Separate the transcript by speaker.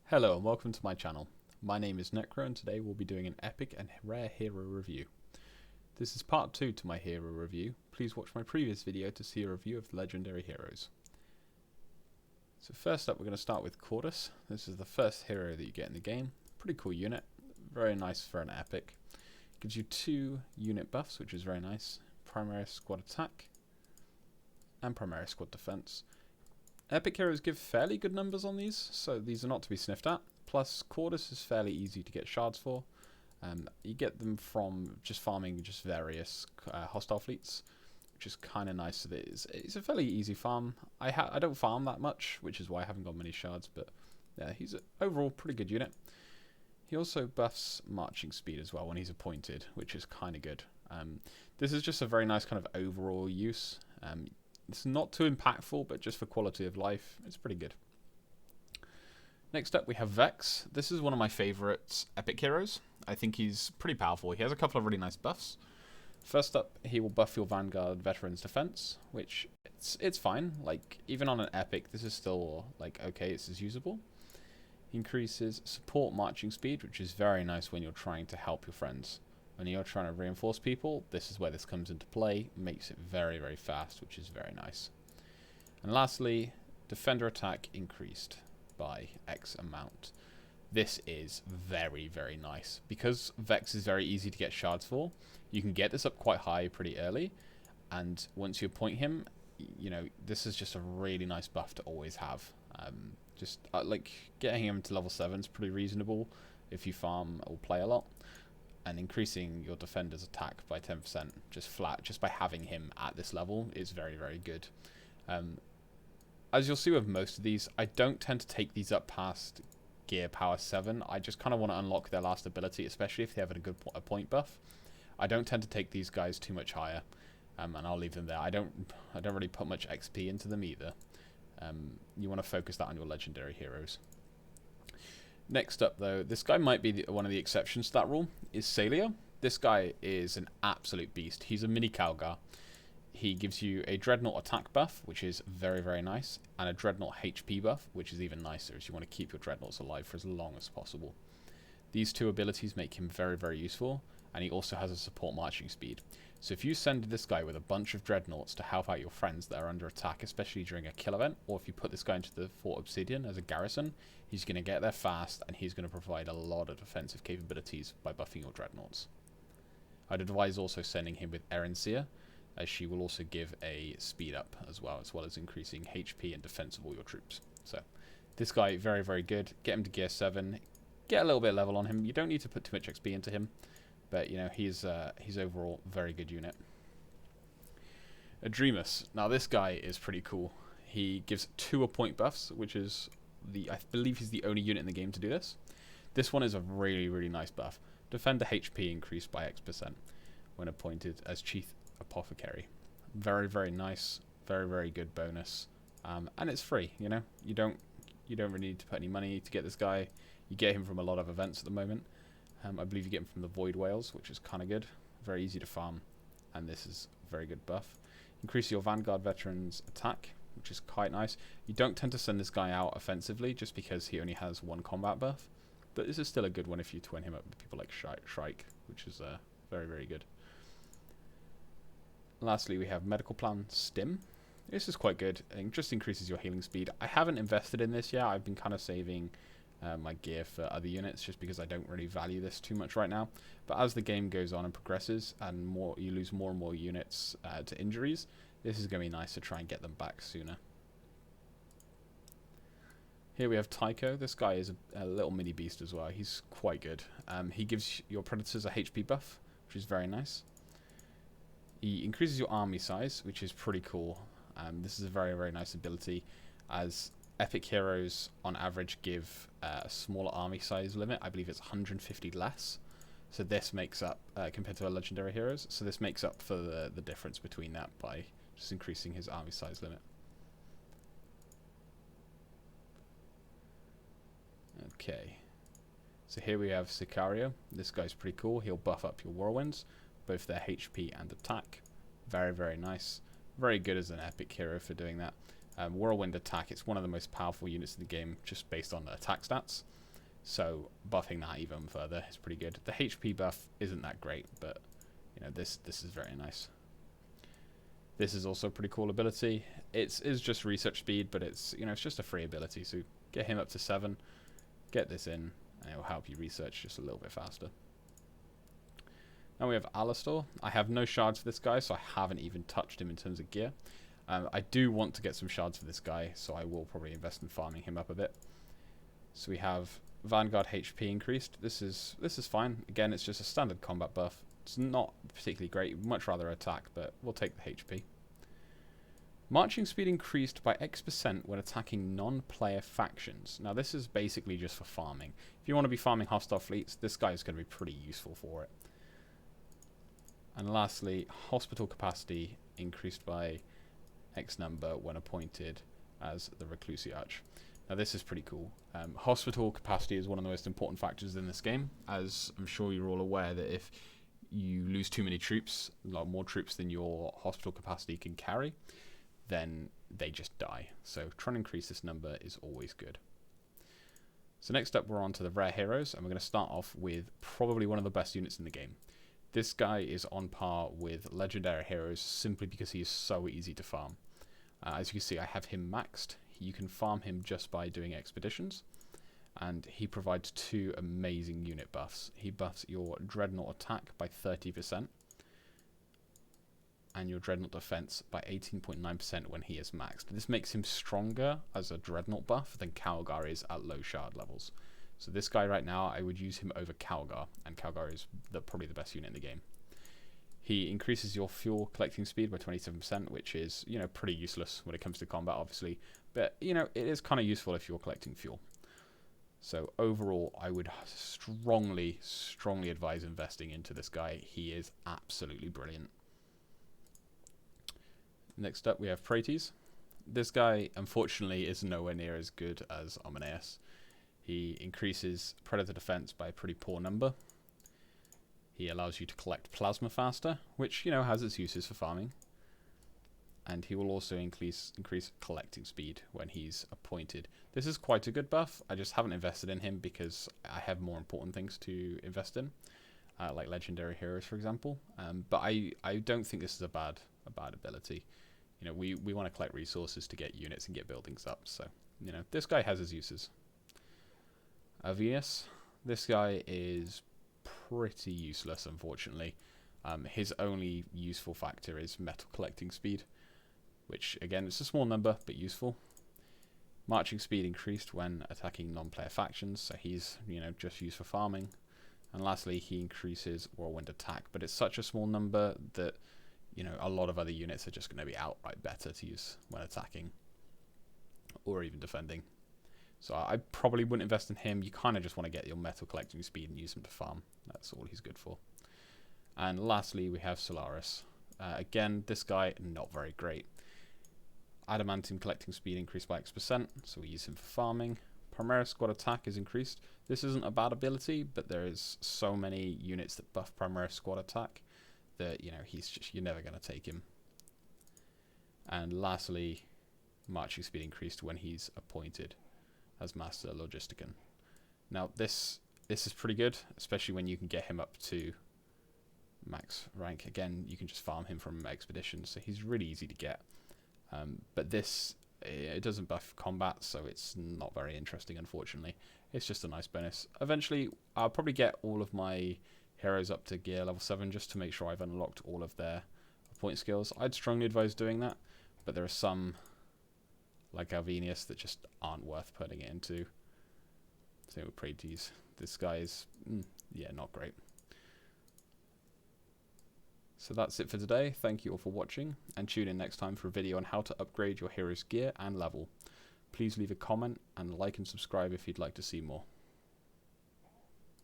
Speaker 1: Hello and welcome to my channel. My name is Necro and today we'll be doing an epic and rare hero review. This is part 2 to my hero review. Please watch my previous video to see a review of the legendary heroes. So first up we're going to start with Quartus. This is the first hero that you get in the game. Pretty cool unit, very nice for an epic. Gives you 2 unit buffs, which is very nice. Primary squad attack and primary squad defense. Epic heroes give fairly good numbers on these, so these are not to be sniffed at. Plus, Quartus is fairly easy to get shards for. You get them from just farming just various hostile fleets, which is kind of nice. It's a fairly easy farm. I don't farm that much, which is why I haven't got many shards, but yeah, he's an overall pretty good unit. He also buffs marching speed as well when he's appointed, which is kind of good. This is just a very nice kind of overall use. It's not too impactful, but just for quality of life, it's pretty good. Next up, we have Vex. This is one of my favourite epic heroes. I think he's pretty powerful. He has a couple of really nice buffs. First up, he will buff your Vanguard Veteran's defense, which it's fine. Like, even on an epic, this is still, like, okay, this is usable. He increases support marching speed, which is very nice when you're trying to help your friends. When you're trying to reinforce people, this is where this comes into play. Makes it very, very fast, which is very nice. And lastly, defender attack increased by X amount. This is very, very nice. Because Vex is very easy to get shards for, you can get this up quite high pretty early. And once you appoint him, you know, this is just a really nice buff to always have. Like, getting him to level 7 is pretty reasonable if you farm or play a lot. And increasing your defender's attack by 10% just by having him at this level is very, very good. As you'll see with most of these, I don't tend to take these up past gear power 7. I just kind of want to unlock their last ability, especially if they have a good point buff. I don't tend to take these guys too much higher, and I'll leave them there. I don't really put much XP into them either. You want to focus that on your legendary heroes. Next up, though, this guy might be one of the exceptions to that rule, is Celia. This guy is an absolute beast. He's a mini Calgar. He gives you a Dreadnought attack buff, which is very, very nice, and a Dreadnought HP buff, which is even nicer, as you want to keep your Dreadnoughts alive for as long as possible. These 2 abilities make him very, very useful, and he also has a support marching speed. So if you send this guy with a bunch of Dreadnoughts to help out your friends that are under attack, especially during a kill event, or if you put this guy into the Fort Obsidian as a garrison, he's going to get there fast, and he's going to provide a lot of defensive capabilities by buffing your Dreadnoughts. I'd advise also sending him with Seer, as she will also give a speed up as well as increasing HP and defense of all your troops. So this guy, very, very good. Get him to gear 7, get a little bit of level on him. You don't need to put too much XP into him, but you know, he's overall very good unit. Adremus. Now this guy is pretty cool. He gives 2 appoint buffs, which is I believe he's the only unit in the game to do this. This one is a really, really nice buff. Defender HP increased by X% when appointed as Chief Apothecary. Very, very nice. Very, very good bonus. And it's free, you know. You don't really need to put any money to get this guy. You get him from a lot of events at the moment. I believe you get him from the Void Whales, which is kind of good. Very easy to farm. And this is a very good buff. Increase your Vanguard Veteran's attack, which is quite nice. You don't tend to send this guy out offensively just because he only has 1 combat buff. But this is still a good one if you twin him up with people like Shrike, which is very, very good. Lastly, we have Medical Plan Stim. This is quite good. It just increases your healing speed. I haven't invested in this yet. I've been kind of saving my gear for other units just because I don't really value this too much right now. But as the game goes on and progresses and you lose more and more units to injuries, this is going to be nice to try and get them back sooner. Here we have Tycho. This guy is a little mini beast as well. He's quite good. He gives your predators a HP buff, which is very nice. He increases your army size, which is pretty cool. This is a very, very nice ability, as epic heroes on average give a smaller army size limit. I believe it's 150 less. So this makes up, compared to our legendary heroes, so this makes up for the difference between that by just increasing his army size limit. Okay, so here we have Sicario. This guy's pretty cool. He'll buff up your whirlwinds, both their HP and attack. Very, very nice. Very good as an epic hero for doing that. Whirlwind attack, it's one of the most powerful units in the game just based on attack stats. So buffing that even further is pretty good. The HP buff isn't that great, but you know, this is very nice. This is also a pretty cool ability. It's just research speed, but it's, you know, it's just a free ability. So get him up to 7, get this in, and it will help you research just a little bit faster. Now we have Alistair. I have no shards for this guy, so I haven't even touched him in terms of gear. I do want to get some shards for this guy, so I will probably invest in farming him up a bit. So we have Vanguard HP increased. This is fine. Again, it's just a standard combat buff. It's not particularly great. Much rather attack, but we'll take the HP. Marching speed increased by X% when attacking non-player factions. Now this is basically just for farming. If you want to be farming hostile fleets, this guy is going to be pretty useful for it. And lastly, hospital capacity increased by X number when appointed as the Reclusiarch. Now this is pretty cool. Hospital capacity is one of the most important factors in this game, as I'm sure you're all aware that if you lose too many troops, a lot more troops than your hospital capacity can carry, then they just die. So trying to increase this number is always good. So next up we're on to the rare heroes, and we're going to start off with probably one of the best units in the game. This guy is on par with legendary heroes simply because he is so easy to farm. As you can see, I have him maxed. You can farm him just by doing expeditions, and he provides 2 amazing unit buffs. He buffs your dreadnought attack by 30% and your dreadnought defense by 18.9% when he is maxed. This makes him stronger as a dreadnought buff than Calgar is at low shard levels. So this guy right now, I would use him over Calgar, and Calgar is probably the best unit in the game. He increases your fuel collecting speed by 27%, which is, you know, pretty useless when it comes to combat, obviously. But, you know, it is kind of useful if you're collecting fuel. So overall, I would strongly advise investing into this guy. He is absolutely brilliant. Next up, we have pretties. This guy, unfortunately, is nowhere near as good as Omeneus. He increases predator defense by a pretty poor number. He allows you to collect plasma faster, which, you know, has its uses for farming. And he will also increase collecting speed when he's appointed. This is quite a good buff. I just haven't invested in him because I have more important things to invest in, like legendary heroes, for example. But I don't think this is a bad ability. You know, we want to collect resources to get units and get buildings up. So, you know, this guy has his uses. Venus, this guy is pretty useless, unfortunately. His only useful factor is metal collecting speed, which again, it's a small number but useful. Marching speed increased when attacking non-player factions, so he's, you know, just used for farming. And lastly, he increases whirlwind attack, but it's such a small number that, you know, a lot of other units are just going to be outright better to use when attacking or even defending. So I probably wouldn't invest in him. You kind of just want to get your metal collecting speed and use him to farm. That's all he's good for. And lastly, we have Solaris. Again, this guy, not very great. Adamantium collecting speed increased by X%, so we use him for farming. Primaris squad attack is increased. This isn't a bad ability, but there is so many units that buff Primaris squad attack that, you know, you're never going to take him. And lastly, marching speed increased when he's appointed as Master Logisticon. Now this is pretty good, especially when you can get him up to max rank. Again, you can just farm him from expeditions, so he's really easy to get. But it doesn't buff combat, so it's not very interesting, unfortunately. It's just a nice bonus. Eventually, I'll probably get all of my heroes up to gear level 7 just to make sure I've unlocked all of their point skills. I'd strongly advise doing that, but there are some, like Alvenius, that just aren't worth putting it into. Same with pretties. This guy is, yeah, not great. So that's it for today. Thank you all for watching, and tune in next time for a video on how to upgrade your hero's gear and level. Please leave a comment and like and subscribe if you'd like to see more.